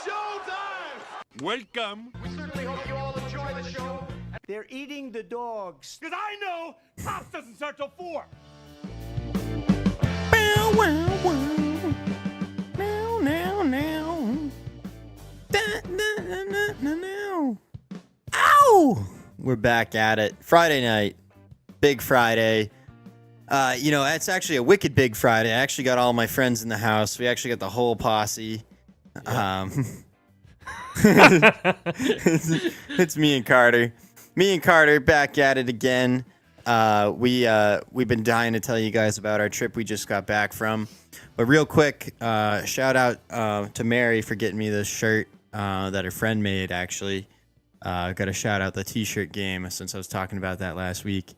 showtime! Welcome. We certainly hope you all enjoy the show. They're eating the dogs. Because I know Pops doesn't start till 4. Bow, wow, wow. Now, now, now. Da, da, da, da, da, now. Ow! We're back at it. Friday night. Big Friday. It's actually a wicked big Friday. I actually got all my friends in the house. We actually got the whole posse. It's me and Carter. Me and Carter back at it again. We've been dying to tell you guys about our trip we just got back from. But real quick, shout out to Mary for getting me this shirt that her friend made, actually. Got to shout out the t-shirt game since I was talking about that last week.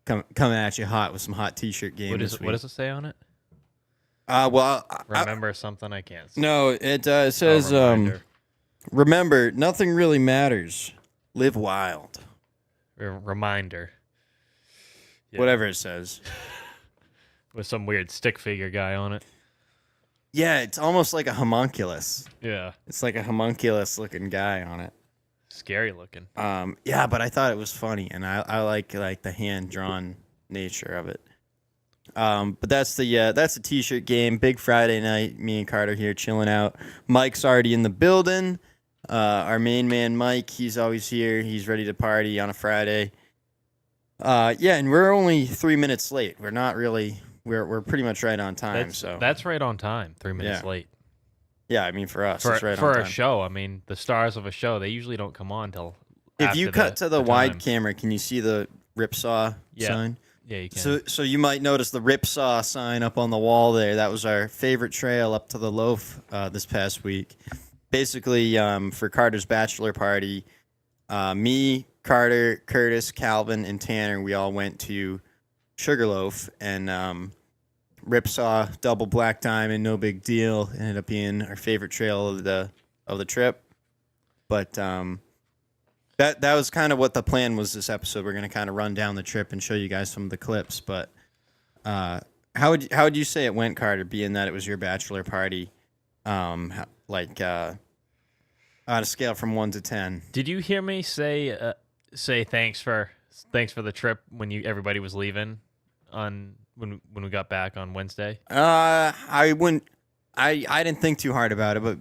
Coming at you hot with some hot t-shirt game. What does it say on it? Remember something I can't see. No, it says, remember, nothing really matters. Live wild. Reminder. Yeah. Whatever it says. With some weird stick figure guy on it. Yeah, it's almost like a homunculus. Yeah. It's like a homunculus looking guy on it. Scary looking. Yeah, but I thought it was funny, and I like the hand drawn nature of it. But that's the t-shirt game. Big Friday night. Me and Carter here chilling out. Mike's already in the building. Our main man Mike, he's always here. He's ready to party on a Friday. And we're only 3 minutes late. We're not really. We're pretty much right on time. That's right on time. 3 minutes late. Yeah, I mean, for us, it's right for on time. a show. I mean, the stars of a show, they usually don't come on till. If you cut to the wide camera, can you see the Ripsaw sign? Yeah, you can. So you might notice the Ripsaw sign up on the wall there. That was our favorite trail up to the loaf this past week. Basically, for Carter's bachelor party, me, Carter, Curtis, Calvin, and Tanner, we all went to Sugarloaf, and Ripsaw, double black diamond, no big deal. Ended up being our favorite trail of the trip. But that was kind of what the plan was this episode. We're going to kind of run down the trip and show you guys some of the clips. But how would you say it went, Carter, being that it was your bachelor party? On a scale from 1 to 10. Did you hear me say thanks for the trip when everybody was leaving when we got back on Wednesday? I didn't think too hard about it, but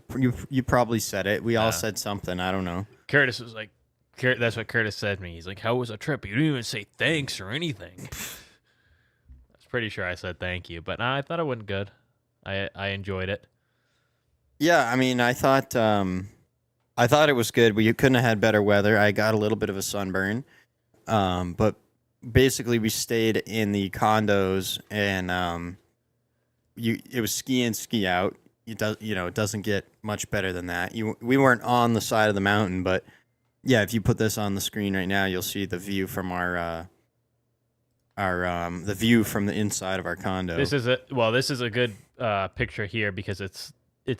you probably said it. We all said something. I don't know. Curtis was like, that's what Curtis said to me. He's like, "How was the trip? You didn't even say thanks or anything." I was pretty sure I said thank you, but I thought it went good. I enjoyed it. Yeah, I mean, I thought it was good. We couldn't have had better weather. I got a little bit of a sunburn, but basically we stayed in the condos, and it was ski in, ski out. It doesn't get much better than that. We weren't on the side of the mountain, but yeah, if you put this on the screen right now, you'll see the view from the view from the inside of our condo. This is a good picture here because it's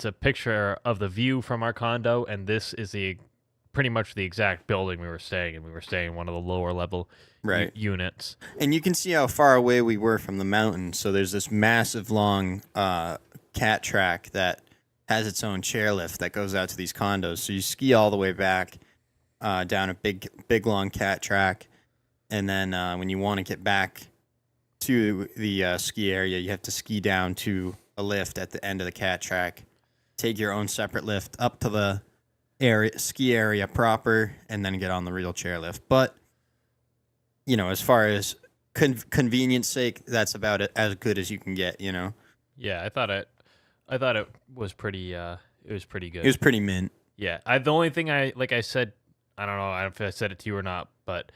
a picture of the view from our condo, and this is pretty much the exact building we were staying in. We were staying in one of the lower level units. And you can see how far away we were from the mountain. So there's this massive long cat track that has its own chairlift that goes out to these condos. So you ski all the way back down a big long cat track. And then when you want to get back to the ski area, you have to ski down to a lift at the end of the cat track. Take your own separate lift up to the ski area proper, and then get on the real chairlift. But as far as convenience sake, that's about as good as you can get. Yeah, I thought it was pretty. It was pretty good. It was pretty mint. Yeah, the only thing I said, I don't know if I said it to you or not, but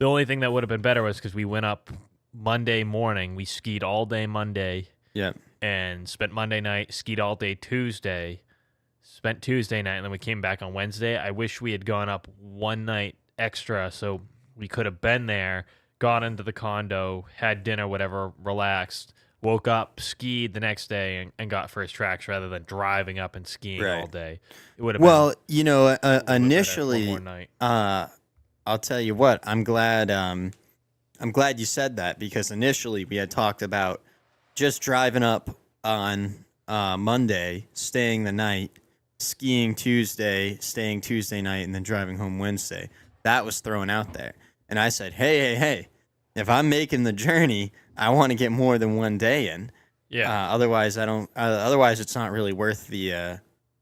the only thing that would have been better was because we went up Monday morning. We skied all day Monday. Yeah. And spent Monday night, skied all day Tuesday, spent Tuesday night, and then we came back on Wednesday. I wish we had gone up one night extra so we could have been there, gone into the condo, had dinner, whatever, relaxed, woke up, skied the next day, and got first tracks rather than driving up and skiing all day. It would have initially, I'll tell you what, I'm glad you said that, because initially we had talked about just driving up on Monday, staying the night, skiing Tuesday, staying Tuesday night, and then driving home Wednesday. That was thrown out there. And I said, hey, if I'm making the journey, I want to get more than 1 day in. Yeah. Otherwise, I don't. Otherwise, it's not really worth the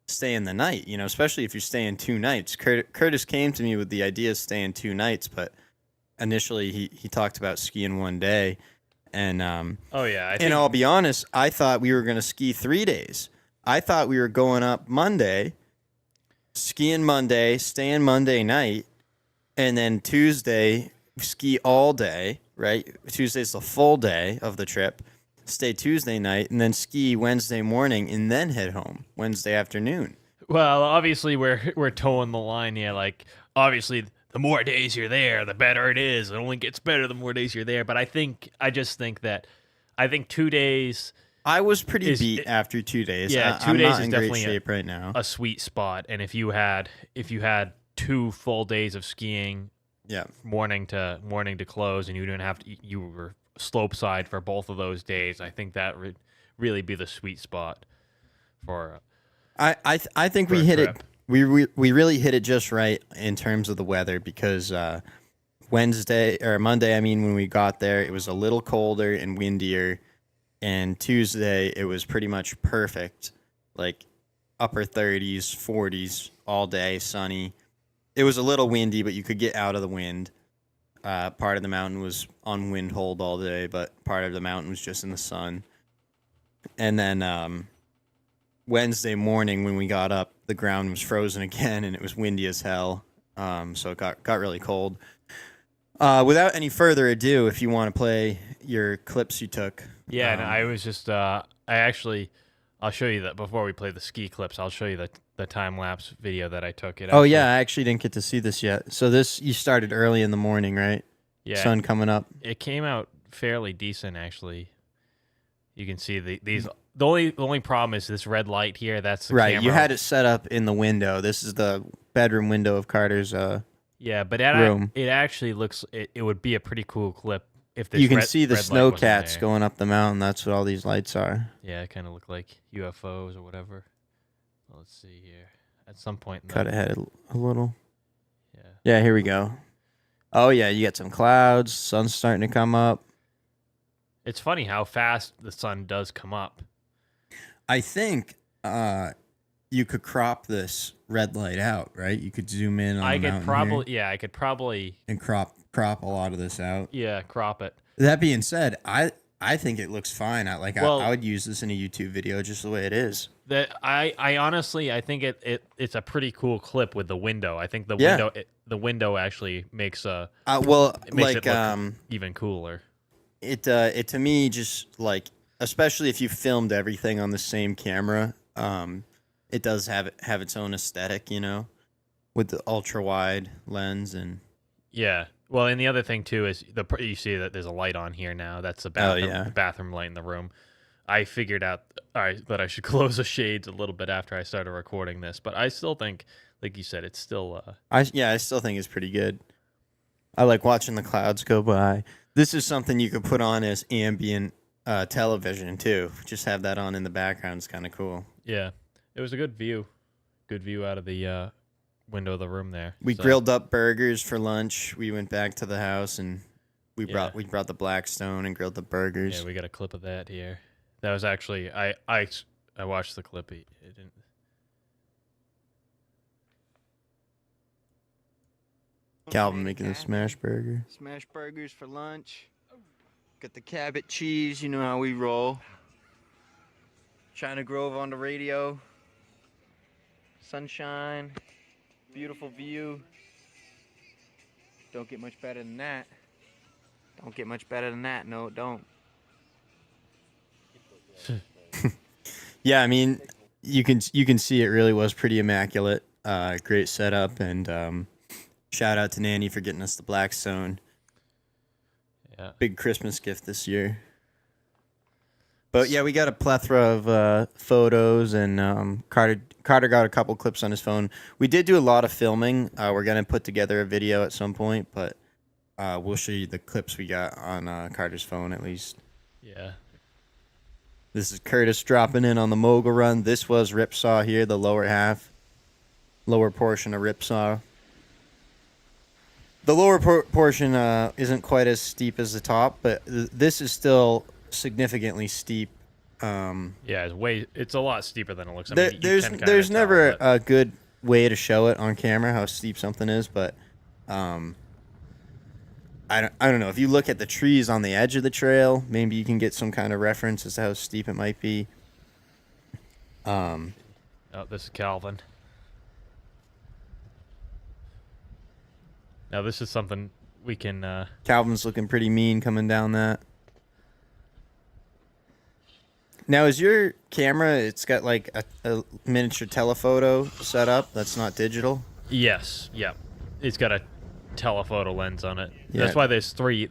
staying the night. Especially if you're staying 2 nights. Curtis came to me with the idea of staying 2 nights, but initially he talked about skiing 1 day. And Oh yeah. and I'll be honest, I thought we were going to ski 3 days. I thought we were going up Monday, skiing Monday, staying Monday night, and then Tuesday ski all day. Right, Tuesday's the full day of the trip. Stay Tuesday night, and then ski Wednesday morning, and then head home Wednesday afternoon. Well, obviously we're towing the line here. Like, obviously, the more days you're there, the better it is. It only gets better the more days you're there. But I just think 2 days. I was pretty beat after 2 days. Yeah, I'm 2 days not is in great definitely shape right now. a sweet spot. And if you had 2 full days of skiing, Yeah, morning to close, and you didn't have to, you were slope side for both of those days, I think that would really be the sweet spot for. I think we hit it. We really hit it just right in terms of the weather because Monday, I mean, when we got there, it was a little colder and windier, and Tuesday it was pretty much perfect, like upper 30s, 40s all day, sunny. It was a little windy, but you could get out of the wind. Part of the mountain was on wind hold all day, but part of the mountain was just in the sun. And then Wednesday morning when we got up, the ground was frozen again, and it was windy as hell. So it got really cold. Without any further ado, if you want to play your clips you took. Yeah, and I was just I'll show you that before we play the ski clips. I'll show you the time lapse video that I took. Oh yeah, I actually didn't get to see this yet. So you started early in the morning, right? Yeah, sun coming up. It came out fairly decent, actually. You can see these. The only problem is this red light here. That's the right. camera. You had it set up in the window. This is the bedroom window of Carter's yeah, but room. It actually looks. It would be a pretty cool clip if this. You can red, see the red light wasn't snowcats there. going up the mountain. That's what all these lights are. Yeah, it kind of look like UFOs or whatever. Well, let's see here. At some point, in Cut ahead a little. Yeah. Yeah, here we go. Oh yeah, you got some clouds. Sun's starting to come up. It's funny how fast the sun does come up. I think you could crop this red light out, right? You could zoom in on I the could mountain probably, here yeah, I could probably, and crop a lot of this out. yeah, crop it. That being said, I think it looks fine. I Well- would use this in a YouTube video just the way it is. I honestly, I think it's a pretty cool clip with the window. I think the Yeah. window actually makes Well, it makes like it look even cooler. it to me just like, especially if you filmed everything on the same camera, it does have its own aesthetic, with the ultra wide lens and. Yeah. Well, and the other thing too is you see that there's a light on here now. That's the Oh, bathroom, yeah. the bathroom light in the room. I figured out that I should close the shades a little bit after I started recording this, but I still think, like you said, it's still. I still think it's pretty good. I like watching the clouds go by. This is something you could put on as ambient television too. Just have that on in the background. It's kind of cool. Yeah, it was a good view out of the window of the room there. We So, grilled up burgers for lunch. We went back to the house and we Yeah. brought the Blackstone and grilled the burgers. Yeah, we got a clip of that here. That was actually I watched the clip. It didn't. Calvin making the smash burger. Smash burgers for lunch. Got the Cabot cheese, you know how we roll. China Grove on the radio. Sunshine. Beautiful view. Don't get much better than that. Don't get much better than that. No, it don't. Yeah, I mean, you can see it really was pretty immaculate. Great setup, and shout out to Nanny for getting us the Blackstone. Yeah. Big Christmas gift this year. But yeah, we got a plethora of photos, and Carter got a couple clips on his phone. We did do a lot of filming. We're gonna put together a video at some point, but we'll show you the clips we got on Carter's phone at least. Yeah. This is Curtis dropping in on the mogul run. This was Ripsaw here, the lower portion of Ripsaw. The lower portion isn't quite as steep as the top, but this is still significantly steep. Yeah, it's a lot steeper than it looks. I mean, you there's can kinda there's tell, never but- a good way to show it on camera how steep something is, but I don't know. If you look at the trees on the edge of the trail, maybe you can get some kind of reference as to how steep it might be. Oh, this is Calvin. Now this is something we can. Calvin's looking pretty mean coming down that. Now, is your camera, it's got like a miniature telephoto set up that's not digital? Yes. Yeah. It's got a telephoto lens on it. Yeah. That's why there's three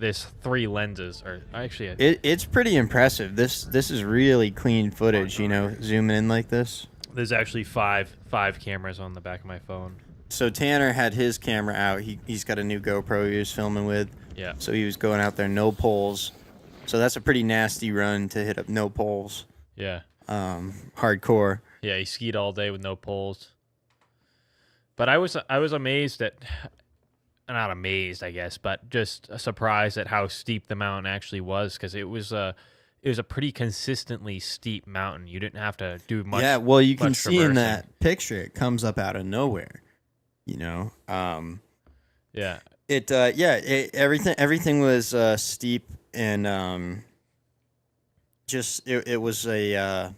lenses. Or actually, It's pretty impressive. This is really clean footage, you know, zooming in like this. there's actually five cameras on the back of my phone. So Tanner had his camera out. He's got a new GoPro he was filming with. Yeah. So he was going out there, no poles. So that's a pretty nasty run to hit up no poles. Yeah. Hardcore. Yeah. He skied all day with no poles. But I was amazed at, not amazed, I guess, but just surprised at how steep the mountain actually was, because it was a pretty consistently steep mountain. You didn't have to do much. Yeah, well, you can much see in traversing. that picture, it comes up out of nowhere. You know. Yeah. Everything was steep and it was a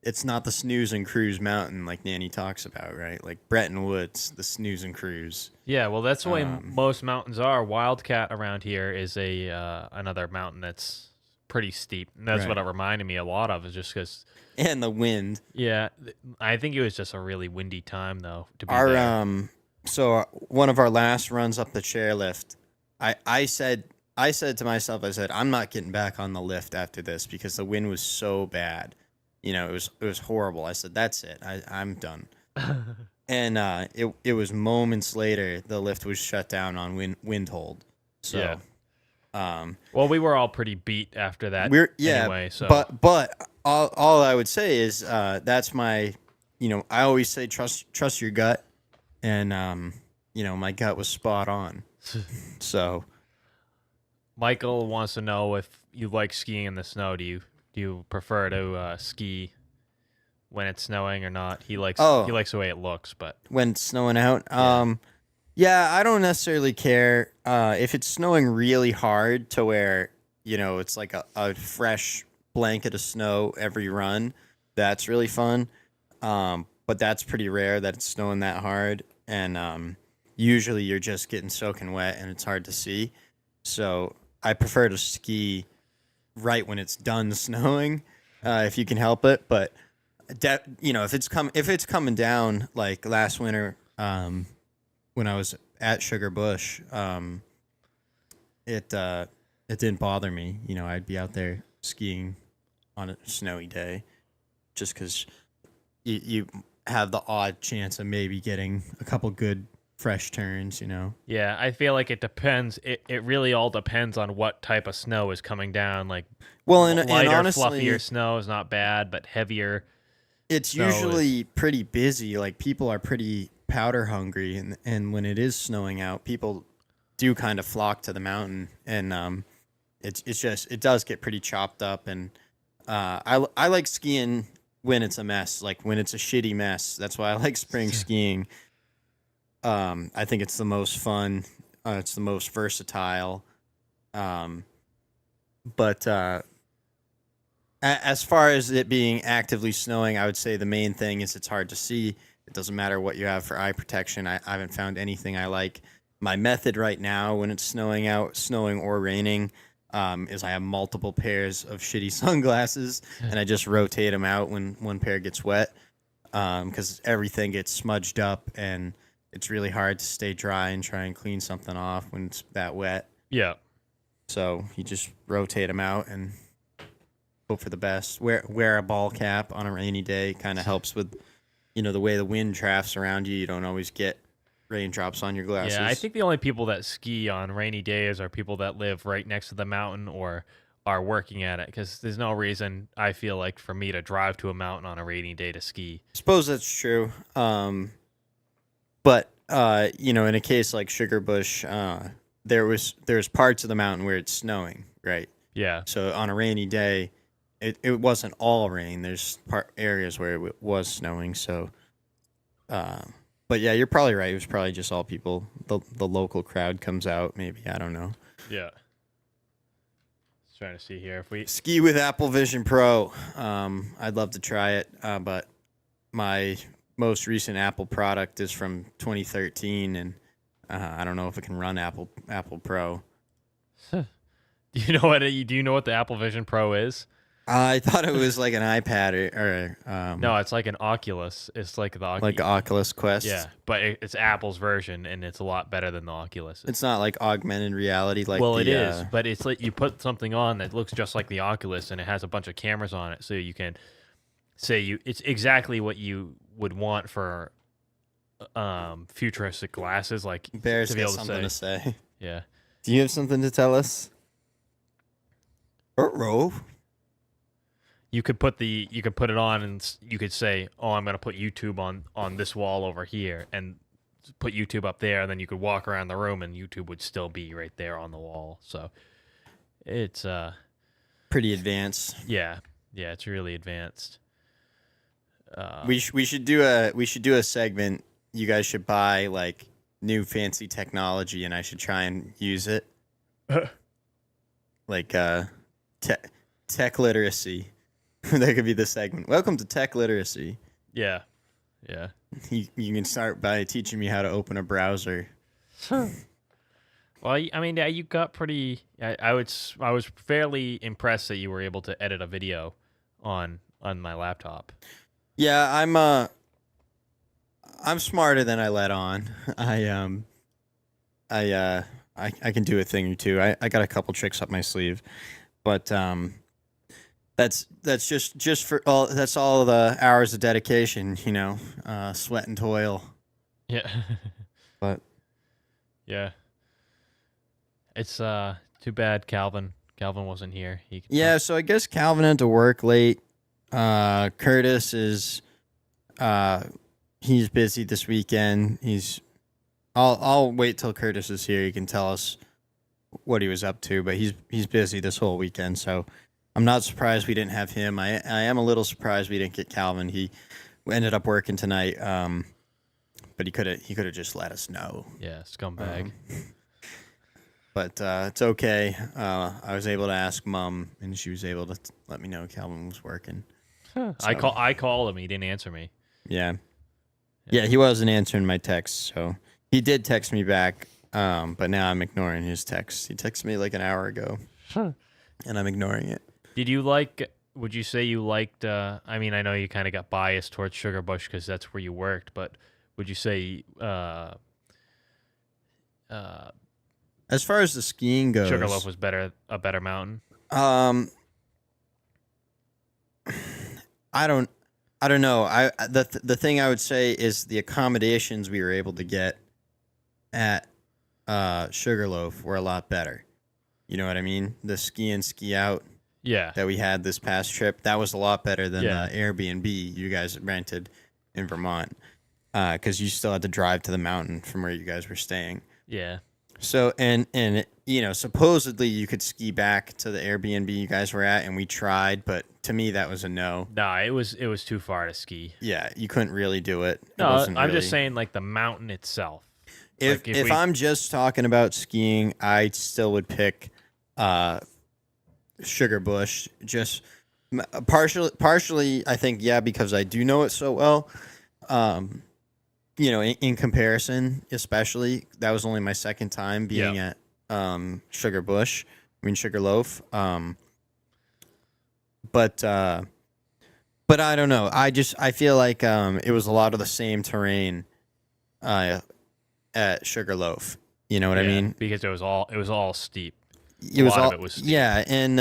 it's not the snooze and cruise mountain like Nanny talks about, right? Like Bretton Woods, the snooze and cruise. Yeah, well, that's the way most mountains are. Wildcat around here is another mountain that's pretty steep. And that's Right. what it reminded me a lot of, is just because. And the wind. Yeah, I think it was just a really windy time though to be Our there. so one of our last runs up the chairlift, I said to myself, I said, I'm not getting back on the lift after this because the wind was so bad. You know, it was horrible. I said, that's it. I'm done. And it was moments later the lift was shut down on wind hold. So Yeah. Well, we were all pretty beat after that. Anyway, so but all I would say is that's my, you know, I always say trust your gut, and you know, my gut was spot on. So Michael wants to know if you like skiing in the snow. Do you prefer to ski when it's snowing or not? He likes the way it looks, but when it's snowing out, yeah, I don't necessarily care if it's snowing really hard to where, you know, it's like a fresh blanket of snow every run. That's really fun. But that's pretty rare that it's snowing that hard. And usually you're just getting soaking wet and it's hard to see. So I prefer to ski right when it's done snowing, if you can help it. But you know, if it's coming down like last winter, when I was at Sugar Bush, it didn't bother me. You know, I'd be out there skiing on a snowy day, just because you have the odd chance of maybe getting a couple good fresh turns. You know. yeah, I feel like it depends. It really all depends on what type of snow is coming down. Like, Well, and lighter, honestly, fluffier snow is not bad, but heavier. it's snow usually pretty busy. Like people are pretty powder hungry, and when it is snowing out, people do kind of flock to the mountain, and it does get pretty chopped up. And I like skiing when it's a mess, like when it's a shitty mess. That's why I like spring skiing. I think it's the most fun. It's the most versatile. But as far as it being actively snowing, I would say the main thing is it's hard to see. It doesn't matter what you have for eye protection. I haven't found anything I like. My method right now when it's snowing out, snowing or raining, is I have multiple pairs of shitty sunglasses, and I just rotate them out when one pair gets wet, because everything gets smudged up, and it's really hard to stay dry and try and clean something off when it's that wet. Yeah. So you just rotate them out and hope for the best. Wear a ball cap on a rainy day. Kind of helps with, you know, the way the wind drafts around you. You don't always get raindrops on your glasses. Yeah, I think the only people that ski on rainy days are people that live right next to the mountain or are working at it, because there's no reason I feel like for me to drive to a mountain on a rainy day to ski. Suppose that's true. But you know, in a case like Sugarbush, there's parts of the mountain where it's snowing, right? Yeah. So on a rainy day, it wasn't all rain. There's areas where it was snowing. So, but yeah, you're probably right. It was probably just all people. The local crowd comes out. Maybe, I don't know. Yeah. Just trying to see here if we Ski with Apple Vision Pro. I'd love to try it, but my most recent Apple product is from 2013, and I don't know if it can run Apple Pro. Do you know what the Apple Vision Pro is? I thought it was like an iPad or No, it's like an Oculus. It's like the like Oculus Quest. Yeah, but it's Apple's version, and it's a lot better than the Oculus. It's not like augmented reality. Like well, it is, but it's like you put something on that looks just like the Oculus, and it has a bunch of cameras on it, so you can it's exactly what you would want for futuristic glasses, like Bear's to be got able something to to say. Yeah. Do you have something to tell us? Rove. You could put it on, and you could say, "Oh, I'm going to put YouTube on this wall over here," and put YouTube up there. And then you could walk around the room, and YouTube would still be right there on the wall. So it's pretty advanced. Yeah, it's really advanced. We should do a segment. You guys should buy like new fancy technology, and I should try and use it. Like tech literacy. That could be the segment. Welcome to Tech Literacy. Yeah. You can start by teaching me how to open a browser. Well, I mean, you got pretty. I was fairly impressed that you were able to edit a video on my laptop. Yeah, I'm smarter than I let on. I can do a thing or two. I got a couple tricks up my sleeve, but that's just for all. That's all the hours of dedication, you know, sweat and toil. Yeah. But yeah, it's too bad Calvin wasn't here. So I guess Calvin had to work late. Curtis is he's busy this weekend. I'll wait till Curtis is here. He can tell us what he was up to, but he's busy this whole weekend, so I'm not surprised we didn't have him. I am a little surprised we didn't get Calvin. He ended up working tonight, but he could have just let us know. Yeah, scumbag. But it's okay. I was able to ask Mom, and she was able to let me know Calvin was working. Huh. So, I called him. He didn't answer me. Yeah, he wasn't answering my texts, so he did text me back. But now I'm ignoring his texts. He texted me like an hour ago, and I'm ignoring it. Would you say you liked, I mean, I know you kind of got biased towards Sugarbush because that's where you worked, but would you say, as far as the skiing goes, Sugarloaf was a better mountain? I don't know. The thing I would say is the accommodations we were able to get at Sugarloaf were a lot better. You know what I mean? The ski in, ski out that we had this past trip, that was a lot better than the Airbnb you guys rented in Vermont, because you still had to drive to the mountain from where you guys were staying. Yeah. So and you know, supposedly you could ski back to the Airbnb you guys were at, and we tried, but to me that was a no. Nah, it was too far to ski. Yeah, you couldn't really do it. No, I'm just saying like the mountain itself. If I'm just talking about skiing, I still would pick Sugarbush. Just partially, I think, because I do know it so well. You know, in comparison, especially, that was only my second time being at Sugarloaf. But I don't know. I feel like it was a lot of the same terrain at Sugarloaf. You know what I mean? Because it was all steep. It was steep. Yeah, and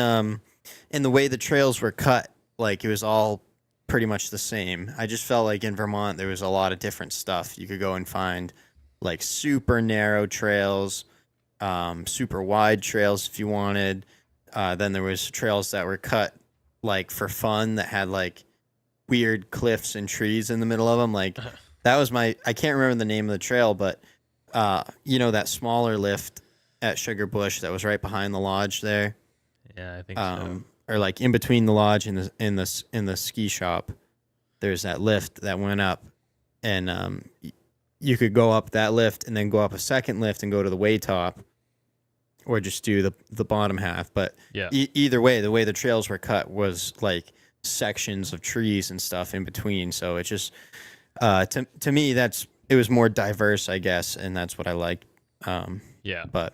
the way the trails were cut, like it was all pretty much the same. I just felt like in Vermont there was a lot of different stuff you could go and find, like super narrow trails, super wide trails if you wanted, then there was trails that were cut like for fun that had like weird cliffs and trees in the middle of them. Like that was I can't remember the name of the trail, but that smaller lift at Sugar Bush that was right behind the lodge there. Yeah, I think so. Or like in between the lodge and the ski shop, there's that lift that went up, and you could go up that lift and then go up a second lift and go to the way top, or just do the bottom half. But either way, the way the trails were cut was like sections of trees and stuff in between. So it just to me it was more diverse, I guess, and that's what I liked. But.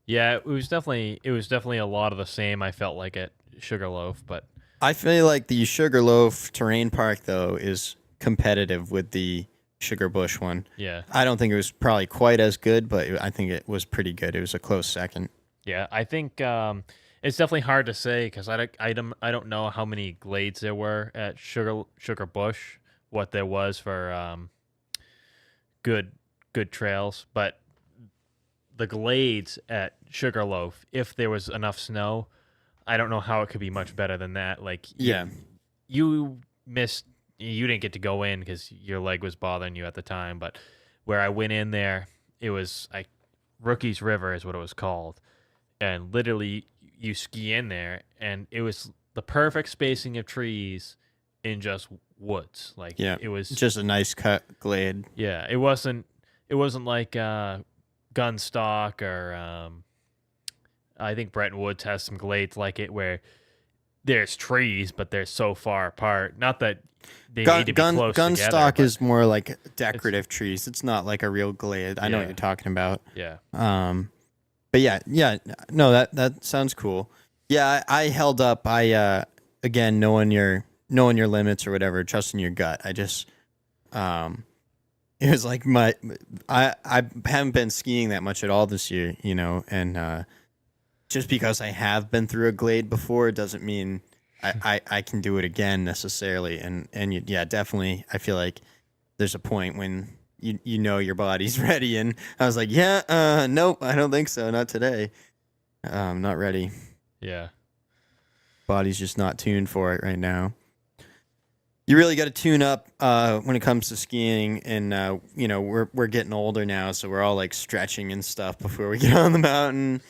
Yeah, it was definitely a lot of the same. I felt like at Sugarloaf, but I feel like the Sugarloaf Terrain Park though is competitive with the Sugar Bush one. Yeah, I don't think it was probably quite as good, but I think it was pretty good. It was a close second. Yeah, I think it's definitely hard to say because I don't know how many glades there were at Sugar Bush, what there was for good trails, but the glades at Sugarloaf, if there was enough snow, I don't know how it could be much better than that. Like, you didn't get to go in because your leg was bothering you at the time, but where I went in there, it was like Rookie's River is what it was called. And literally you ski in there and it was the perfect spacing of trees in just woods. Like, it was just a nice cut glade. Yeah. It wasn't like, Gunstock or I think Bretton Woods has some glades like it where there's trees but they're so far apart. Not that they need to be close together. Gunstock is more like decorative trees. It's not like a real glade. I know what you're talking about. Yeah. But no, that sounds cool. Yeah, I held up. Again, knowing your limits or whatever, trusting your gut. I just it was like I haven't been skiing that much at all this year, and just because I have been through a glade before doesn't mean I can do it again necessarily. And definitely, I feel like there's a point when you know your body's ready, and I was like, nope, I don't think so, not today. I'm not ready. Yeah, body's just not tuned for it right now. You really got to tune up when it comes to skiing, and we're getting older now, so we're all like stretching and stuff before we get on the mountain.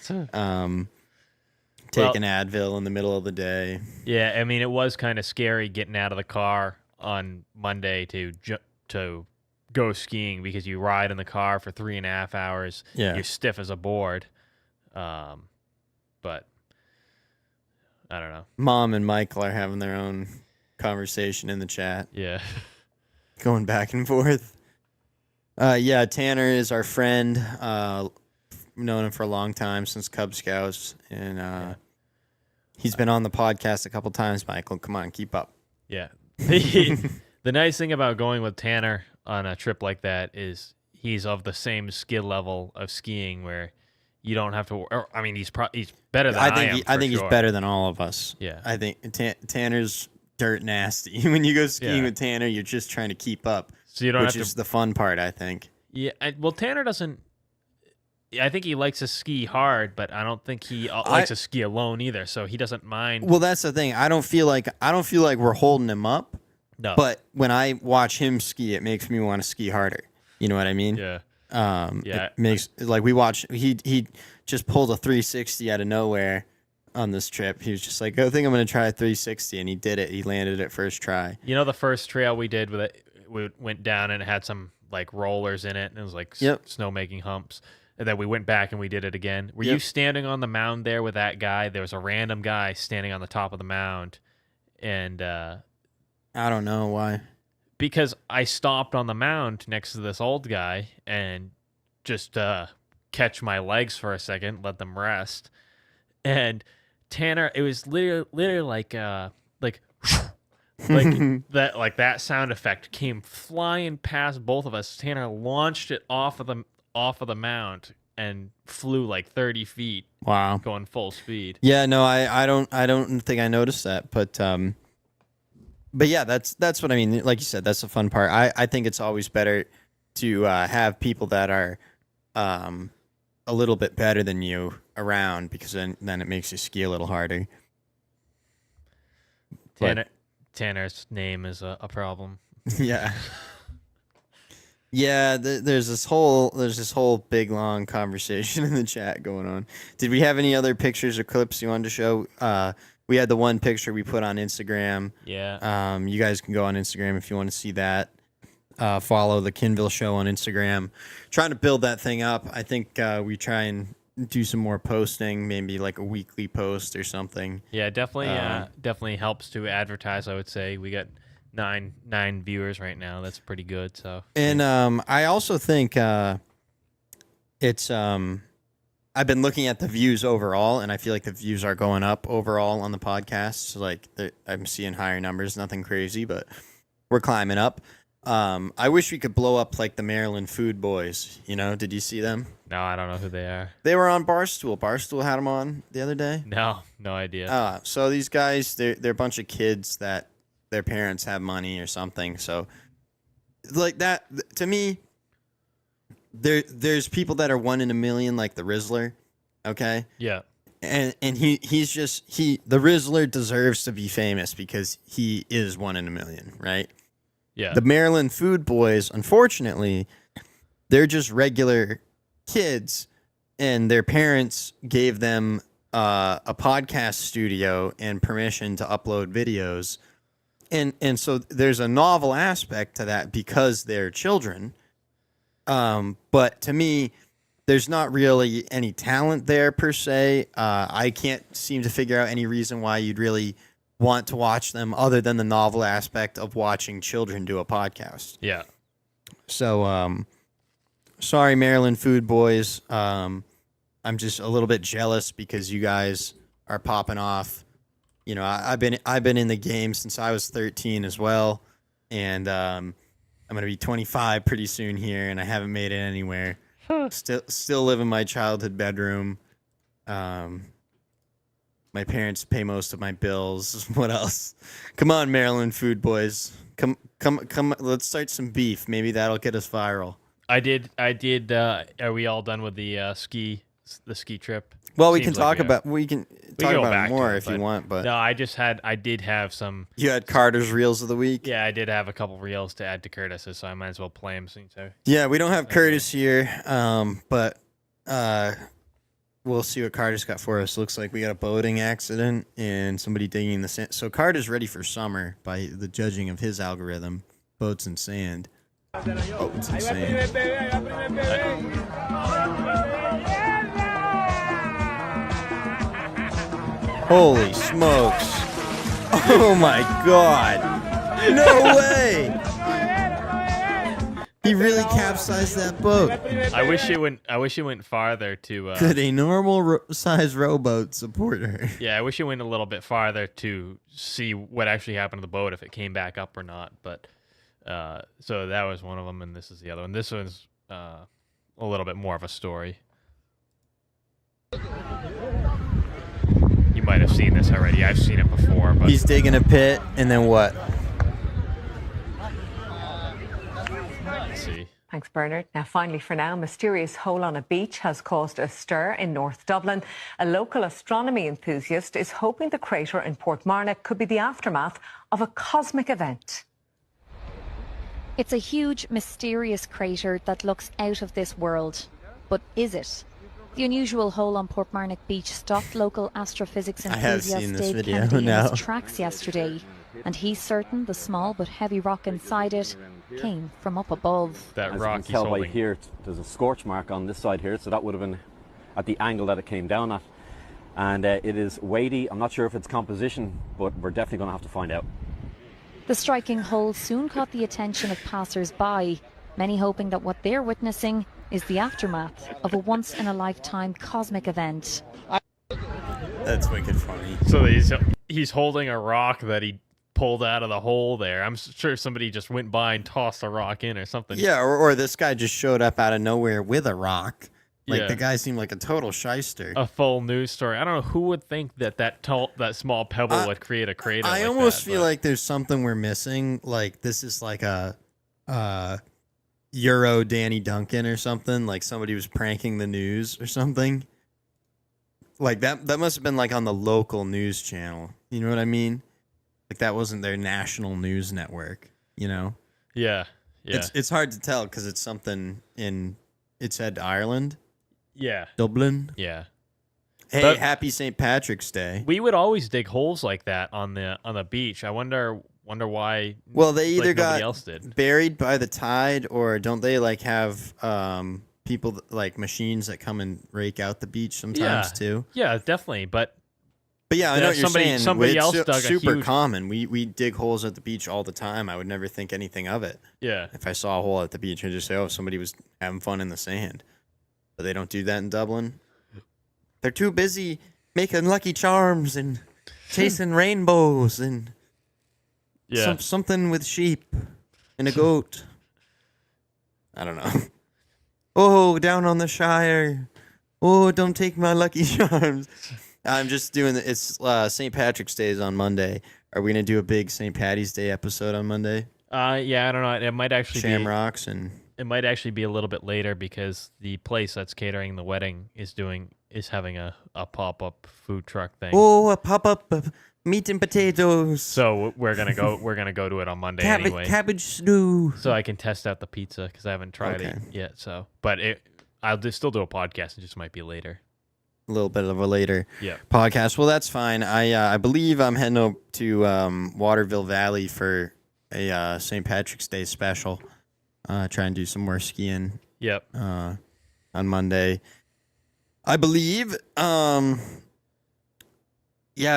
Take an Advil in the middle of the day. Yeah, I mean it was kind of scary getting out of the car on Monday to go skiing because you ride in the car for 3.5 hours. Yeah, you're stiff as a board. But I don't know. Mom and Michael are having their own conversation in the chat. Yeah. Going back and forth. Tanner is our friend. Known him for a long time, since Cub Scouts, and he's been on the podcast a couple times. Michael, come on, keep up. Yeah. The nice thing about going with Tanner on a trip like that is he's of the same skill level of skiing where you don't have to. I mean, he's better than I am. I think he's better than all of us. Yeah. I think Tanner's dirt nasty. When you go skiing with Tanner, you're just trying to keep up. So you don't which is the fun part, I think. Yeah. Well, Tanner doesn't. I think he likes to ski hard, but I don't think he likes to ski alone either. So he doesn't mind. Well, that's the thing. I don't feel like we're holding him up. No. But when I watch him ski, it makes me want to ski harder. You know what I mean? Yeah. It makes like we watched. He just pulled a 360 out of nowhere on this trip. He was just like, I think I'm going to try a 360, and he did it. He landed it first try. You know, the first trail we did with it, we went down and it had some like rollers in it, and it was like snow making humps. And then we went back and we did it again. Were you standing on the mound there with that guy? There was a random guy standing on the top of the mound, and I don't know why. Because I stopped on the mound next to this old guy and just catch my legs for a second, let them rest. And Tanner, it was literally like like that, like that sound effect came flying past both of us. Tanner launched it off of the mound and flew like 30 feet. Wow, going full speed. Yeah, no, I don't think I noticed that, but yeah, that's what I mean. Like you said, that's the fun part. I think it's always better to have people that are a little bit better than you around because then it makes you ski a little harder. Tanner's name is a problem. Yeah. Yeah, there's this whole big long conversation in the chat going on. Did we have any other pictures or clips you wanted to show? We had the one picture we put on Instagram. Yeah. You guys can go on Instagram if you want to see that. Follow the Kinville Show on Instagram. Trying to build that thing up. I think we try and do some more posting, maybe like a weekly post or something. Yeah, definitely helps to advertise. I would say we got nine viewers right now. That's pretty good. So, and I also think it's I've been looking at the views overall, and I feel like the views are going up overall on the podcast. So like I'm seeing higher numbers. Nothing crazy, but we're climbing up. I wish we could blow up like the Maryland Food Boys. You know, did you see them? No, I don't know who they are. They were on Barstool. Barstool had them on the other day. No idea. So these guys, they're a bunch of kids that their parents have money or something. So, like that, to me, there's people that are 1 in a million, like the Rizzler. Okay. Yeah. And the Rizzler deserves to be famous because he is 1 in a million, right? Yeah. The Maryland Food Boys, unfortunately, they're just regular kids, and their parents gave them a podcast studio and permission to upload videos. And so there's a novel aspect to that because they're children. But to me, there's not really any talent there per se. I can't seem to figure out any reason why you'd really want to watch them other than the novel aspect of watching children do a podcast. Yeah. So, sorry, Maryland Food Boys. I'm just a little bit jealous because you guys are popping off. You know, I've been in the game since I was 13 as well, and I'm gonna be 25 pretty soon here, and I haven't made it anywhere. Still live in my childhood bedroom. My parents pay most of my bills. What else? Come on, Maryland Food Boys. Come. Let's start some beef. Maybe that'll get us viral. I did. Are we all done with the ski trip? Well, we Seems can like talk about it more if you want. But no, I did have some. You had Carter's Reels of the Week. Yeah, I did have a couple reels to add to Curtis's, so I might as well play them. So. Yeah, we don't have Curtis here, but we'll see what Carter's got for us. Looks like we got a boating accident and somebody digging the sand. So Carter's ready for summer by the judging of his algorithm. Boats and sand. Boats and sand. Holy smokes. Oh my god. No way. He really capsized that boat. I wish it went farther to. Could a normal size rowboat support her? Yeah, I wish it went a little bit farther to see what actually happened to the boat, if it came back up or not. But so that was one of them, and this is the other one. This one's a little bit more of a story. You might have seen this already. I've seen it before. But he's digging a pit, and then what? Let's see. Thanks, Bernard. Now, finally for now, a mysterious hole on a beach has caused a stir in North Dublin. A local astronomy enthusiast is hoping the crater in Portmarnock could be the aftermath of a cosmic event. It's a huge, mysterious crater that looks out of this world. But is it? The unusual hole on Portmarnock Beach stopped local astrophysics enthusiast Dave Kennedy in his tracks yesterday. And he's certain the small but heavy rock inside it came from up above. That As rock you can tell he's by holding. here, there's a scorch mark on this side here, so that would have been at the angle that it came down at. And it is weighty. I'm not sure if it's composition, but we're definitely going to have to find out. The striking hole soon caught the attention of passers-by, many hoping that what they're witnessing is the aftermath of a once-in-a-lifetime cosmic event. That's wicked funny. So he's holding a rock that he pulled out of the hole there. I'm sure somebody just went by and tossed a rock in or something. Yeah, or this guy just showed up out of nowhere with a rock. Like, Yeah. the guy seemed like a total shyster. A full news story. I don't know who would think that small pebble would create a crater. I like almost that, feel but- like there's something we're missing. Like, this is like a Euro Danny Duncan or something. Like, somebody was pranking the news or something. like that must have been like on the local news channel. You know what I mean? Like that wasn't their national news network, you know? Yeah. Yeah. It's hard to tell because it's something it said Ireland, yeah. Dublin. Yeah. Hey, But- happy St. Patrick's Day. We would always dig holes like that on the beach. I wonder why. Well, they either like, nobody got else did. buried by the tide, or don't they like have people like machines that come and rake out the beach sometimes too? Yeah, definitely. But yeah, I know what you're saying. Somebody It's else dug a super huge... common. We dig holes at the beach all the time. I would never think anything of it. Yeah. If I saw a hole at the beach, I'd just say, "Oh, somebody was having fun in the sand." But they don't do that in Dublin. They're too busy making Lucky Charms and chasing rainbows and something with sheep and a goat. I don't know. Oh, down on the Shire. Oh, don't take my Lucky Charms. I'm just doing it's St. Patrick's Day is on Monday. Are we going to do a big St. Patty's Day episode on Monday? Yeah, I don't know. It might actually Shamrocks it might actually be a little bit later because the place that's catering the wedding is having a pop-up food truck thing. Oh, a pop-up meat and potatoes. So we're gonna go to it on Monday anyway. Cabbage stew. So I can test out the pizza because I haven't tried it yet. So, but I'll still do a podcast. It just might be later. A little bit of a later Yeah. podcast. Well, that's fine. I believe I'm heading up to Waterville Valley for a St. Patrick's Day special. Try and do some more skiing. Yep. On Monday, I believe. Yeah,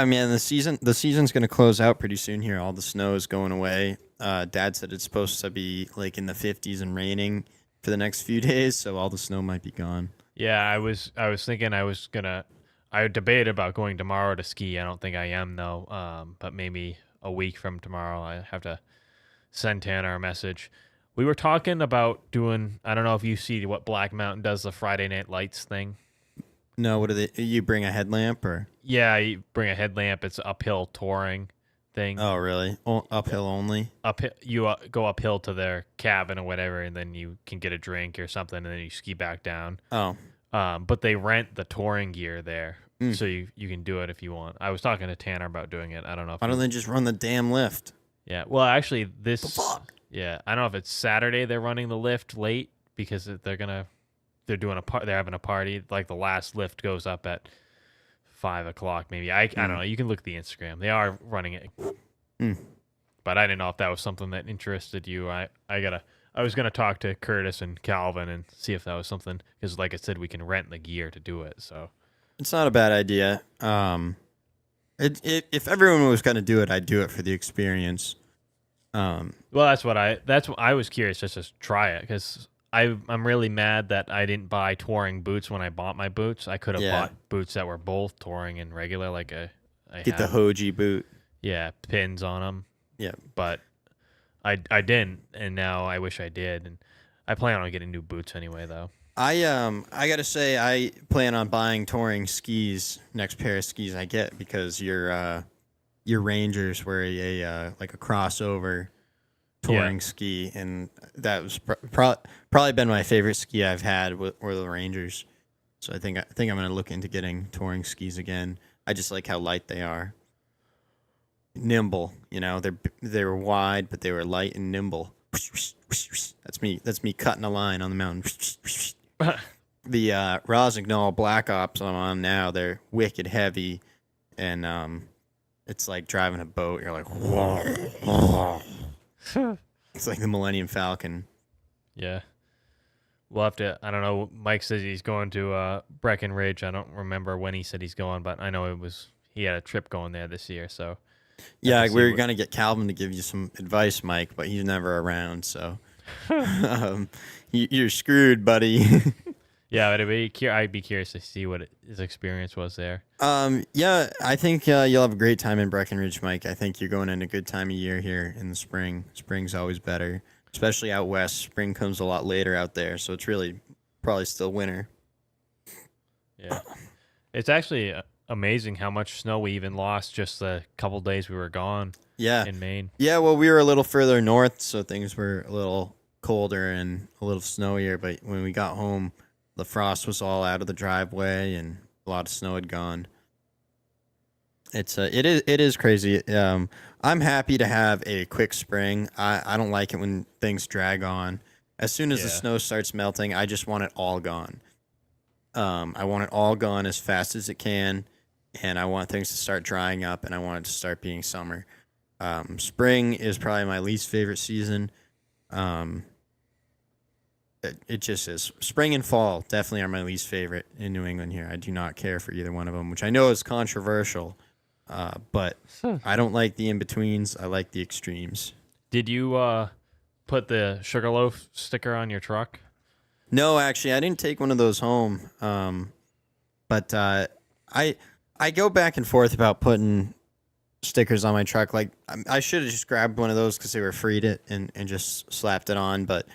man. The season's gonna close out pretty soon here. All the snow is going away. Dad said it's supposed to be like in the 50s and raining for the next few days, so all the snow might be gone. Yeah, I was thinking I debated about going tomorrow to ski. I don't think I am though. But maybe a week from tomorrow, I have to send Tanner a message. We were talking about doing. I don't know if you see what Black Mountain does, the Friday Night Lights thing. No, what do they? You bring a headlamp or? Yeah, you bring a headlamp. It's uphill touring thing. Oh, really? Uphill only? You go uphill to their cabin or whatever, and then you can get a drink or something, and then you ski back down. Oh. But they rent the touring gear there, so you can do it if you want. I was talking to Tanner about doing it. I don't know. Why don't they just run the damn lift? Yeah. Well, actually, this. The fuck? Yeah, I don't know if it's Saturday they're running the lift late because they're having a party. Like the last lift goes up at 5 o'clock maybe. I don't know. You can look at the Instagram. They are running it. But I didn't know if that was something that interested you. I was gonna talk to Curtis and Calvin and see if that was something because, like I said, we can rent the gear to do it. So it's not a bad idea. If everyone was gonna do it, I'd do it for the experience. Well, that's what I was curious just to try it because I'm really mad that I didn't buy touring boots when I bought my boots. I could have bought boots that were both touring and regular, like I get the Hoji boot. Yeah, pins on them. Yeah, but I didn't, and now I wish I did. And I plan on getting new boots anyway, though. I gotta say I plan on buying touring skis next pair of skis I get because your Rangers were a like a crossover touring ski, and that was probably been my favorite ski I've had were the Rangers. So I think I'm gonna look into getting touring skis again. I just like how light they are, nimble. You know, they were wide, but they were light and nimble. That's me cutting a line on the mountain. The Rosignol Black Ops I'm on now, they're wicked heavy, and it's like driving a boat. You're like, whoa. It's like the Millennium Falcon. Yeah. We'll have to, I don't know, Mike says he's going to Breckenridge. I don't remember when he said he's going, but I know he had a trip going there this year, so. Yeah, we were going to get Calvin to give you some advice, Mike, but he's never around, so. You're screwed, buddy. Yeah, but I'd be curious to see what his experience was there. Yeah, I think you'll have a great time in Breckenridge, Mike. I think you're going in a good time of year here in the spring. Spring's always better, especially out west. Spring comes a lot later out there, so it's really probably still winter. Yeah. It's actually amazing how much snow we even lost just the couple days we were gone in Maine. Yeah, well, we were a little further north, so things were a little colder and a little snowier, but when we got home, the frost was all out of the driveway, and A lot of snow had gone. It is crazy. I'm happy to have a quick spring. I don't like it when things drag on. As soon as the snow starts melting, I just want it all gone. I want it all gone as fast as it can, and I want things to start drying up, and I want it to start being summer. Spring is probably my least favorite season. It just is. Spring and fall definitely are my least favorite in New England here. I do not care for either one of them, which I know is controversial, but I don't like the in-betweens. I like the extremes. Did you put the Sugarloaf sticker on your truck? No, actually, I didn't take one of those home. But I go back and forth about putting stickers on my truck. Like, I should have just grabbed one of those because they were free and just slapped it on. But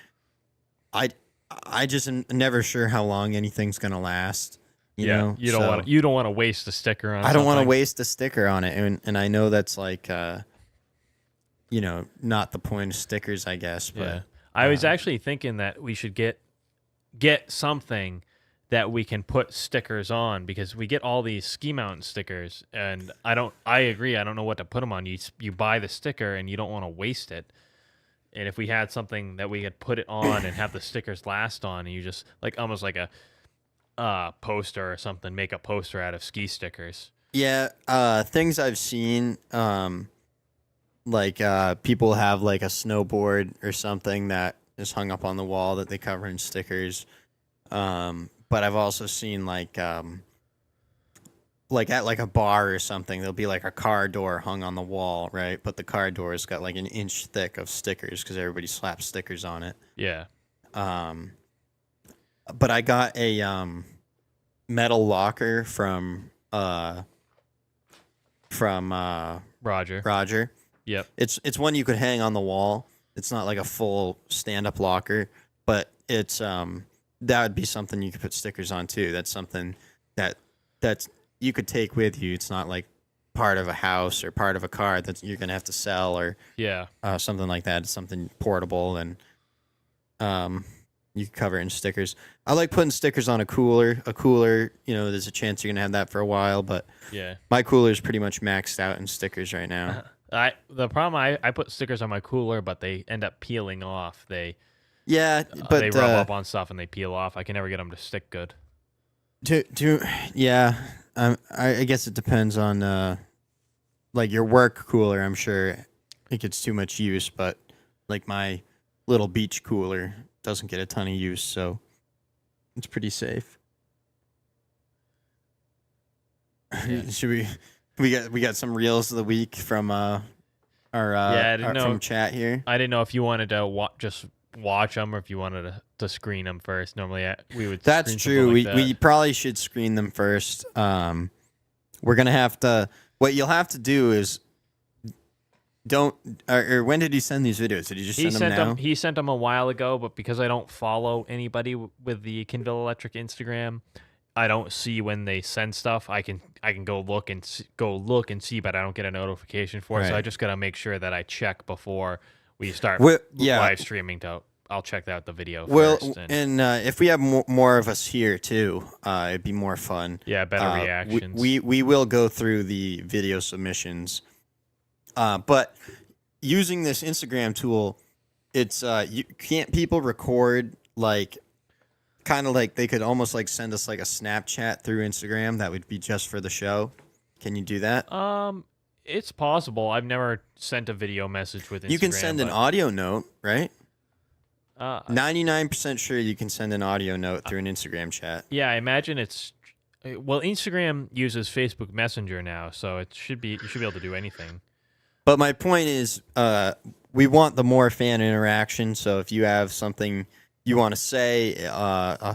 I just am never sure how long anything's gonna last. You know? You don't want to waste a sticker on. I don't want to waste a sticker on it, and I know that's like not the point of stickers, I guess. But I was actually thinking that we should get something that we can put stickers on, because we get all these ski mountain stickers, and I agree, I don't know what to put them on. You buy the sticker and you don't want to waste it. And if we had something that we could put it on and have the stickers last on, and you just like almost like a poster or something, make a poster out of ski stickers. Yeah, things I've seen, like people have like a snowboard or something that is hung up on the wall that they cover in stickers. But I've also seen like at like a bar or something, there'll be like a car door hung on the wall, right? But the car door's got like an inch thick of stickers because everybody slaps stickers on it. Yeah. But I got a metal locker from Roger. Yep. It's one you could hang on the wall. It's not like a full stand-up locker, but it's that would be something you could put stickers on too. That's something that's you could take with you. It's not like part of a house or part of a car that you're gonna have to sell or something like that. It's something portable, and you can cover it in stickers. I like putting stickers on a cooler. There's a chance you're gonna have that for a while, but my cooler is pretty much maxed out in stickers right now. The problem, I put stickers on my cooler, but they end up peeling off. They rub up on stuff and they peel off. I can never get them to stick good. I guess it depends on like your work cooler. I'm sure it gets too much use, but like my little beach cooler doesn't get a ton of use, so it's pretty safe. Should we got some reels of the week from from chat here. I didn't know if you wanted to just watch them or if you wanted to screen them first. Normally we would. That's true. We probably should screen them first. We're gonna have to. What you'll have to do is don't. Or when did he send these videos? Did he just send them now? He sent them a while ago, but because I don't follow anybody with the Kinville Electric Instagram, I don't see when they send stuff. I can go look and see, but I don't get a notification for it. So I just gotta make sure that I check before we start live streaming. I'll check out the video first. And if we have more of us here too, it'd be more fun. Yeah, better reactions. We will go through the video submissions, but using this Instagram tool, it's can't people record like. Kind of like they could almost like send us like a Snapchat through Instagram that would be just for the show. Can you do that? It's possible. I've never sent a video message with Instagram. You can send an audio note, right? 99% sure you can send an audio note through an Instagram chat. Yeah, I imagine Instagram uses Facebook Messenger now, so you should be able to do anything. But my point is, we want the more fan interaction. So if you have something you want to say,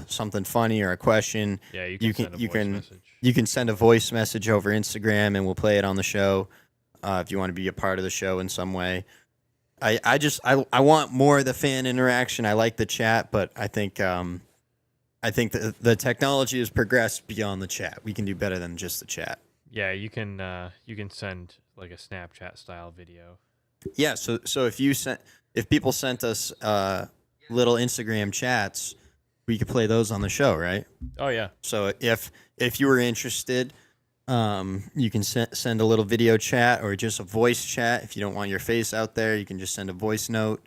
something funny or a question, you can send a voice message over Instagram, and we'll play it on the show. If you want to be a part of the show in some way, I want more of the fan interaction. I like the chat, but I think the technology has progressed beyond the chat. We can do better than just the chat. Yeah, you can send like a Snapchat style video. Yeah, so if people sent us little Instagram chats, we could play those on the show, right? Oh yeah. So if you were interested, you can send a little video chat or just a voice chat. If you don't want your face out there, you can just send a voice note.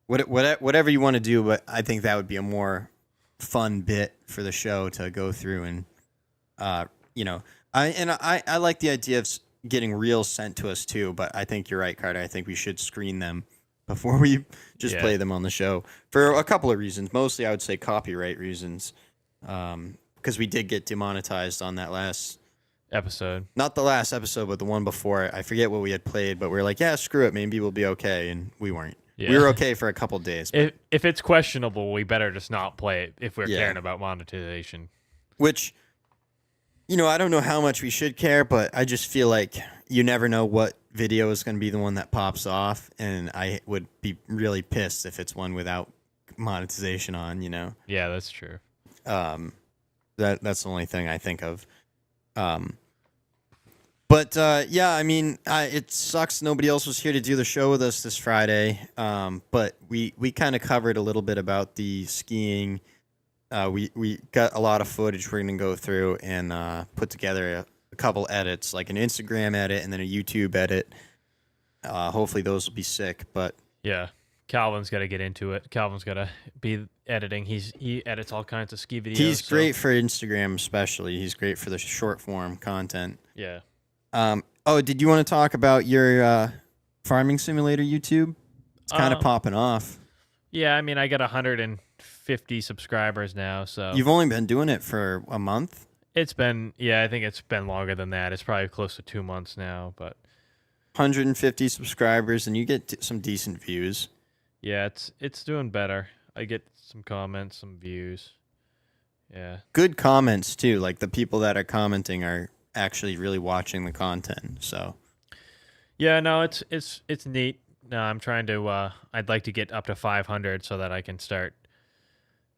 Whatever you want to do, but I think that would be a more fun bit for the show to go through and, I like the idea of getting reels sent to us too, but I think you're right, Carter. I think we should screen them before we just play them on the show for a couple of reasons. Mostly, I would say copyright reasons, because we did get demonetized on that last episode. Not the last episode, but the one before. I forget what we had played, but we were like, yeah, screw it. Maybe we'll be okay, and we weren't. Yeah. We were okay for a couple of days. If it's questionable, we better just not play it if we're caring about monetization. Which, I don't know how much we should care, but I just feel like you never know what video is going to be the one that pops off, and I would be really pissed if it's one without monetization on, Yeah, that's true. That's the only thing I think of. It sucks nobody else was here to do the show with us this Friday, but we kind of covered a little bit about the skiing. We got a lot of footage we're going to go through and put together a couple edits, like an Instagram edit and then a YouTube edit. Hopefully those will be sick, but... Yeah, Calvin's got to get into it. Calvin's got to be editing. He edits all kinds of ski videos. He's great for Instagram especially. He's great for the short-form content. Yeah. Did you want to talk about your farming simulator YouTube? It's kind of popping off. Yeah, I mean, I got 150 subscribers now, so... You've only been doing it for a month? I think it's been longer than that. It's probably close to 2 months now, but... 150 subscribers, and you get some decent views. Yeah, it's doing better. I get some comments, some views. Yeah. Good comments, too. Like, the people that are commenting are actually really watching the content, so... Yeah, no, it's neat. No, I'm trying to... I'd like to get up to 500 so that I can start...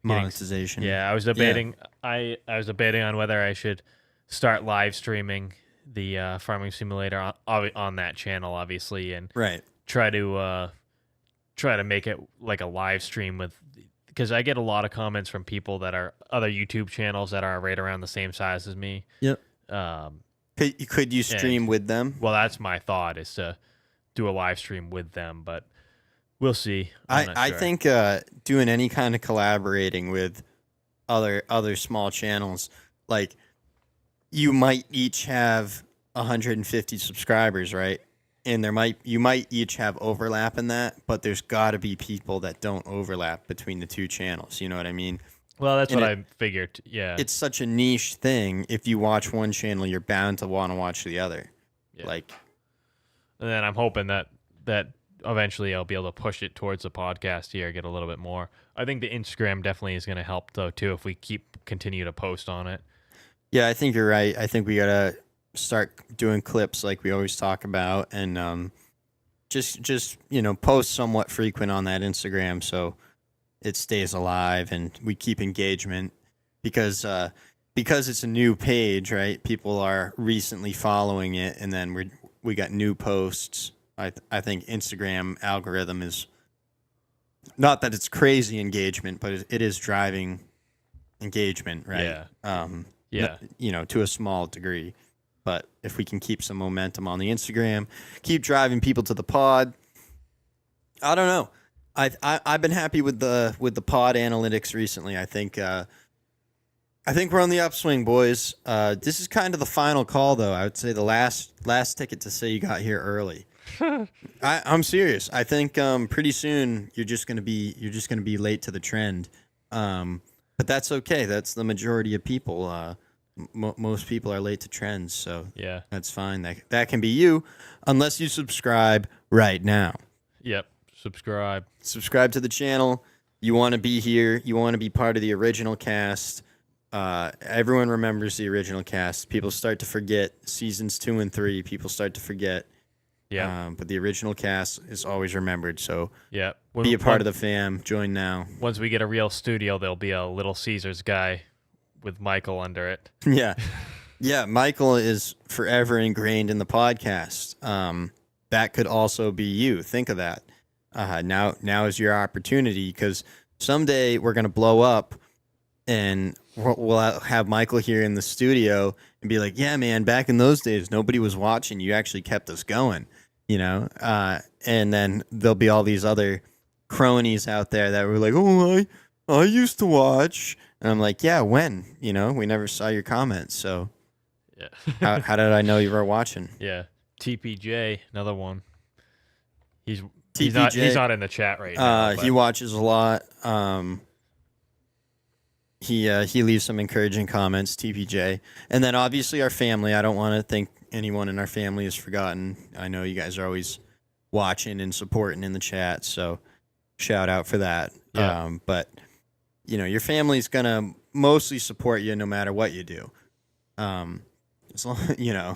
monetization. I was debating... Yeah. I was debating on whether I should start live streaming the farming simulator on that channel, obviously, and try to make it like a live stream with, because I get a lot of comments from people that are other YouTube channels that are right around the same size as me. Yep. Could you stream with them? Well, that's my thought, is to do a live stream with them, but we'll see. I think doing any kind of collaborating with other small channels, like, you might each have 150 subscribers, right? And you might each have overlap in that, but there's got to be people that don't overlap between the two channels. You know what I mean? Well, that's what I figured. Yeah, it's such a niche thing. If you watch one channel, you're bound to want to watch the other. Yeah. And then I'm hoping that eventually I'll be able to push it towards the podcast here, get a little bit more. I think the Instagram definitely is going to help though too if we continue to post on it. Yeah, I think you're right. I think we gotta start doing clips like we always talk about, and just post somewhat frequent on that Instagram so it stays alive and we keep engagement, because it's a new page, right? People are recently following it, and then we got new posts. I think Instagram algorithm is not that it's crazy engagement, but it is driving engagement, right? Yeah. To a small degree. But if we can keep some momentum on the Instagram, keep driving people to the pod. I don't know. I've been happy with the pod analytics recently. I think we're on the upswing, boys. This is kind of the final call, though. I would say the last ticket to say you got here early. I'm serious. I think pretty soon you're just gonna be late to the trend. But that's okay. That's the majority of people. Most people are late to trends, so yeah, that's fine. That can be you, unless you subscribe right now. Yep, subscribe to the channel. You want to be here. You want to be part of the original cast. Everyone remembers the original cast. People start to forget seasons 2 and 3. People start to forget. Yeah, but the original cast is always remembered. So yeah, be a part of the fam. Join now. Once we get a real studio, there'll be a Little Caesars guy with Michael under it. Yeah. Michael is forever ingrained in the podcast. That could also be you. Think of that. Now is your opportunity, because Someday we're gonna blow up, and we'll have Michael here in the studio and be like, "Yeah, man, back in those days, nobody was watching. You actually kept us going, you know." And then there'll be all these other cronies out there that were like, "Oh, I used to watch," and I'm like, "Yeah, when? You know, we never saw your comments, so Yeah. how did I know you were watching?" Yeah. TPJ, another one. He's TPJ, not in the chat right now. he watches a lot. He leaves some encouraging comments, TPJ. And then obviously our family. I don't want to think anyone in our family is forgotten. I know you guys are always watching and supporting in the chat, so shout out for that. Yeah. But, you know, your family's going to mostly support you no matter what you do. As long, you know,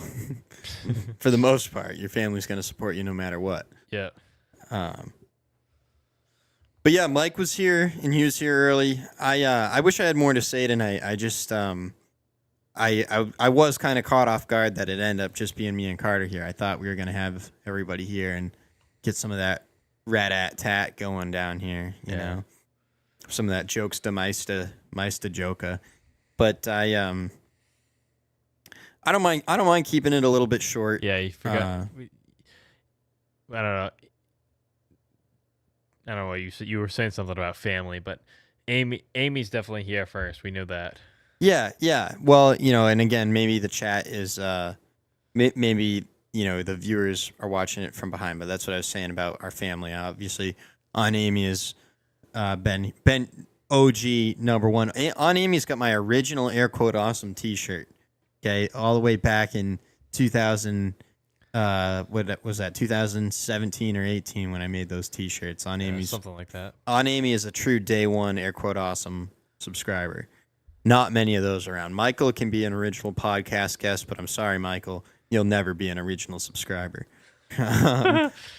for the most part, your family's going to support you no matter what. Yeah. But yeah, Mike was here, and he was here early. I wish I had more to say tonight. I just I was kind of caught off guard that it ended up just being me and Carter here. I thought we were gonna have everybody here and get some of that rat-at-tat going down here. You know, some of that jokes to Meista joka. But I don't mind keeping it a little bit short. Yeah, you forgot. I don't know. I don't know what you said. You were saying something about family, but Amy's definitely here first. We knew that. Yeah. Well, you know, and again, maybe the chat is maybe, you know, the viewers are watching it from behind, but that's what I was saying about our family. Obviously, Aunt Amy has been OG number one. Aunt Amy's got my original air quote awesome T-shirt. Okay, all the way back in 2000. What was that? 2017 or 18 when I made those T-shirts. On Amy's something like that. On Amy is a true day one air quote awesome subscriber. Not many of those around. Michael can be an original podcast guest, but I'm sorry, Michael, you'll never be an original subscriber.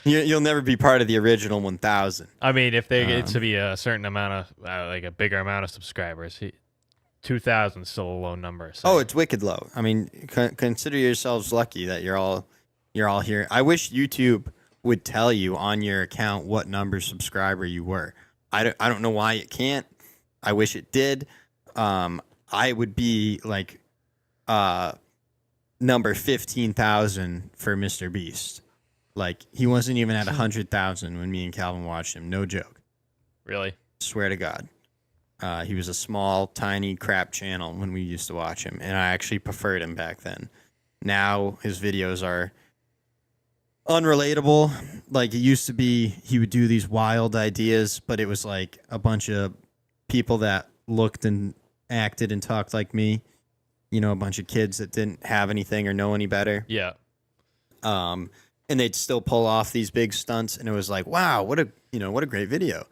You'll never be part of the original 1,000. I mean, if they get to be a certain amount of like a bigger amount of subscribers, 2,000 is still a low number. So. Oh, it's wicked low. I mean, consider yourselves lucky that you're all here. I wish YouTube would tell you on your account what number subscriber you were. I don't know why it can't. I wish it did. I would be like number 15,000 for Mr. Beast. Like, he wasn't even at 100,000 when me and Calvin watched him. No joke. Really? Swear to God. He was a small, tiny crap channel when we used to watch him, and I actually preferred him back then. Now his videos are unrelatable. Like, it used to be, he would do these wild ideas, but it was like a bunch of people that looked and acted and talked like me. You know, a bunch of kids that didn't have anything or know any better. Yeah. And they'd still pull off these big stunts, and it was like, wow, what a great video.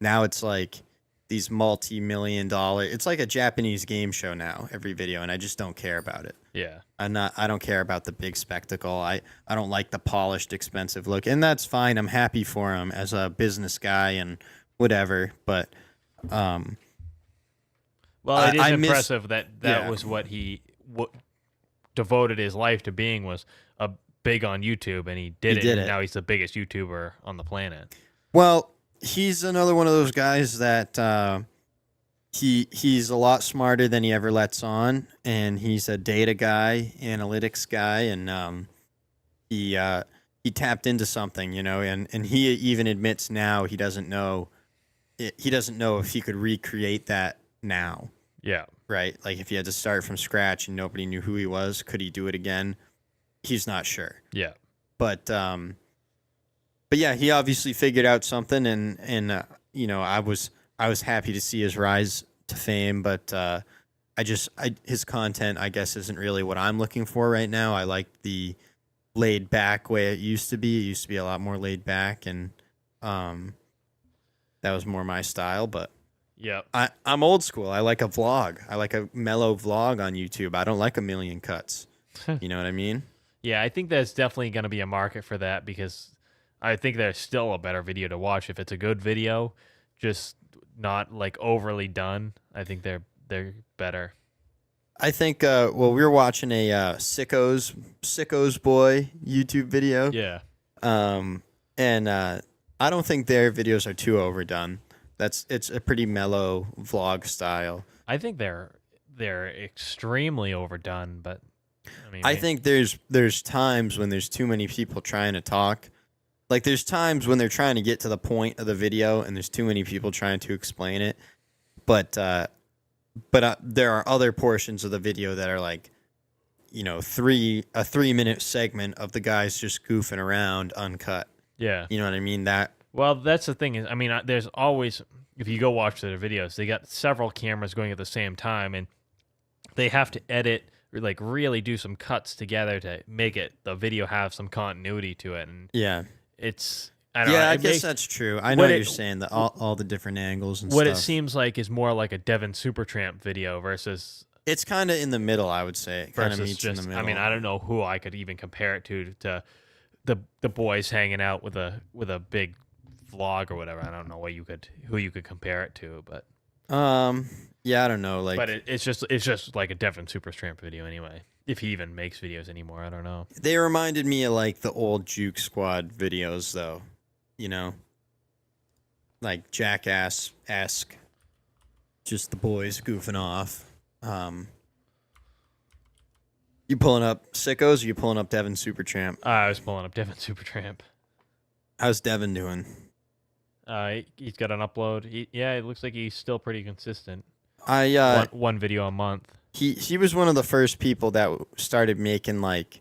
Now it's like these multi-million-dollar. It's like a Japanese game show now, every video, and I just don't care about it. Yeah. I don't care about the big spectacle. I don't like the polished, expensive look, and that's fine. I'm happy for him as a business guy and whatever, but well, it is impressive that was what he devoted his life to being, was big on YouTube, and he did it. Now he's the biggest YouTuber on the planet. Well, he's another one of those guys that he's a lot smarter than he ever lets on, and he's a data guy, analytics guy, and he tapped into something, you know, and he even admits now he doesn't know if he could recreate that now. Yeah. Right? Like, if he had to start from scratch and nobody knew who he was, could he do it again? He's not sure. Yeah. But yeah, he obviously figured out something, and you know, I was happy to see his rise to fame, but his content, I guess, isn't really what I'm looking for right now. I like the laid back way it used to be. It used to be a lot more laid back, and that was more my style. But yeah, I'm old school. I like a vlog. I like a mellow vlog on YouTube. I don't like a million cuts. You know what I mean? Yeah, I think there's definitely going to be a market for that, because I think there's still a better video to watch if it's a good video, just not like overly done. I think they're better. I think we were watching a Sickos Boy YouTube video. Yeah. And I don't think their videos are too overdone. It's a pretty mellow vlog style. I think they're extremely overdone, but I mean, I think there's times when there's too many people trying to talk. Like there's times when they're trying to get to the point of the video and there's too many people trying to explain it. But there are other portions of the video that are like, you know, a 3-minute segment of the guys just goofing around uncut. yeah. You know what I mean? Well, that's the thing is, I mean, there's always, if you go watch their videos, they got several cameras going at the same time, and they have to edit or like really do some cuts together to make the video have some continuity to it. And yeah. it's, I don't know. I guess that's true. I know what you're saying, that all the different angles and what stuff. it seems like is more like a Devin Supertramp video versus. It's kind of in the middle, I would say. It kind of meets just, in the middle. I mean, I don't know who I could even compare it to the boys hanging out with a big vlog or whatever. I don't know who you could compare it to, but yeah, I don't know. Like, but it's just like a Devin Supertramp video anyway. If he even makes videos anymore, I don't know. they reminded me of like the old Juke Squad videos, though. You know, like Jackass-esque, just the boys goofing off. You pulling up Sickos or you pulling up Devin Supertramp? I was pulling up Devin Supertramp. How's Devin doing? He's got an upload. It looks like he's still pretty consistent. One video a month. He was one of the first people that started making like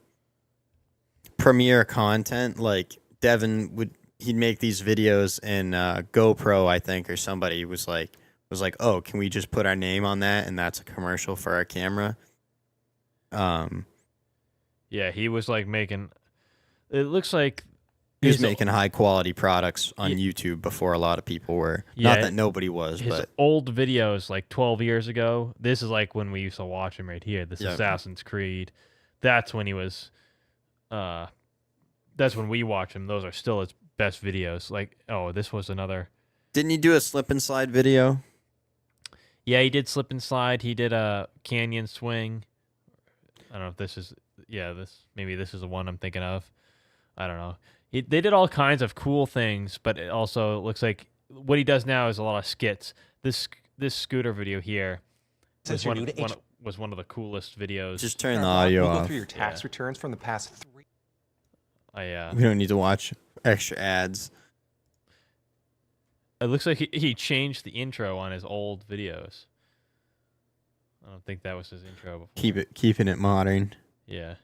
premiere content. Like Devin he'd make these videos and GoPro, I think, or somebody was like, oh, can we just put our name on that and that's a commercial for our camera? Yeah, he was like making. It looks like he was making high quality products on YouTube before a lot of people were. Yeah, not that nobody was, his but old videos like 12 years ago. This is like when we used to watch him right here. This Yep. Assassin's Creed. That's when he was. That's when we watch him. Those are still his best videos. Like, oh, this was another. Didn't he do a slip and slide video? Yeah, he did slip and slide. He did a canyon swing. I don't know if this is. Yeah, maybe this is the one I'm thinking of. I don't know. They did all kinds of cool things, but it also looks like what he does now is a lot of skits. This scooter video here was one of the coolest videos. Just turn the audio We'll off. go through your tax returns from the past 3. We don't need to watch extra ads. It looks like he changed the intro on his old videos. I don't think that was his intro before. Keeping it modern. Yeah.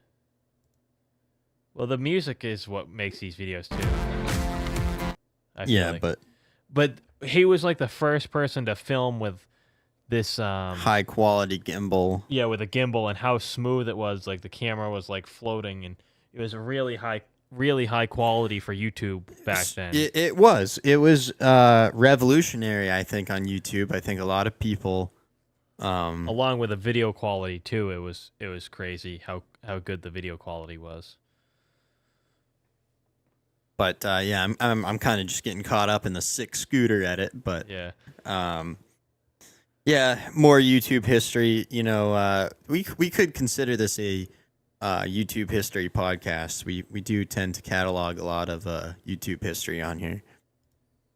Well, the music is what makes these videos too. I feel like. But he was like the first person to film with this high quality gimbal. Yeah, with a gimbal and how smooth it was. Like the camera was like floating, and it was really high quality for YouTube back then. It was revolutionary, I think, on YouTube. I think a lot of people. Along with the video quality too, it was crazy how good the video quality was. But yeah, I'm kind of just getting caught up in the sick scooter edit. But yeah, yeah, more YouTube history. You know, we could consider this a YouTube history podcast. We do tend to catalog a lot of YouTube history on here.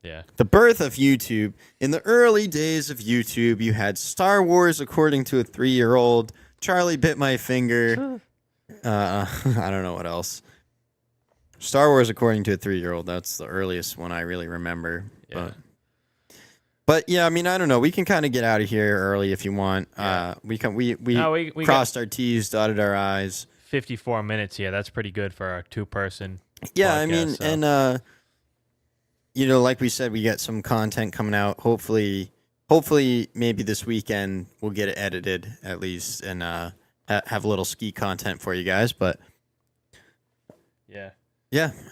Yeah. The birth of YouTube. In the early days of YouTube, you had Star Wars according to a 3-year-old, Charlie Bit My Finger. I don't know what else. Star Wars according to a 3-year-old. That's the earliest one I really remember. Yeah. But yeah, I mean, I don't know. We can kind of get out of here early if you want. Yeah. We crossed our T's, dotted our I's. 54 minutes. Yeah, that's pretty good for a 2-person. Yeah, podcast, I mean, so. and you know, like we said, we get some content coming out. Hopefully, maybe this weekend we'll get it edited at least, and have a little ski content for you guys. But yeah.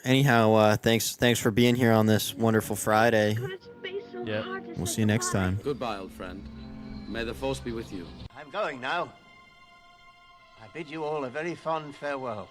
Anyhow, thanks for being here on this wonderful Friday. Yeah. We'll see you next time. Goodbye, old friend. May the force be with you. I'm going now. I bid you all a very fond farewell.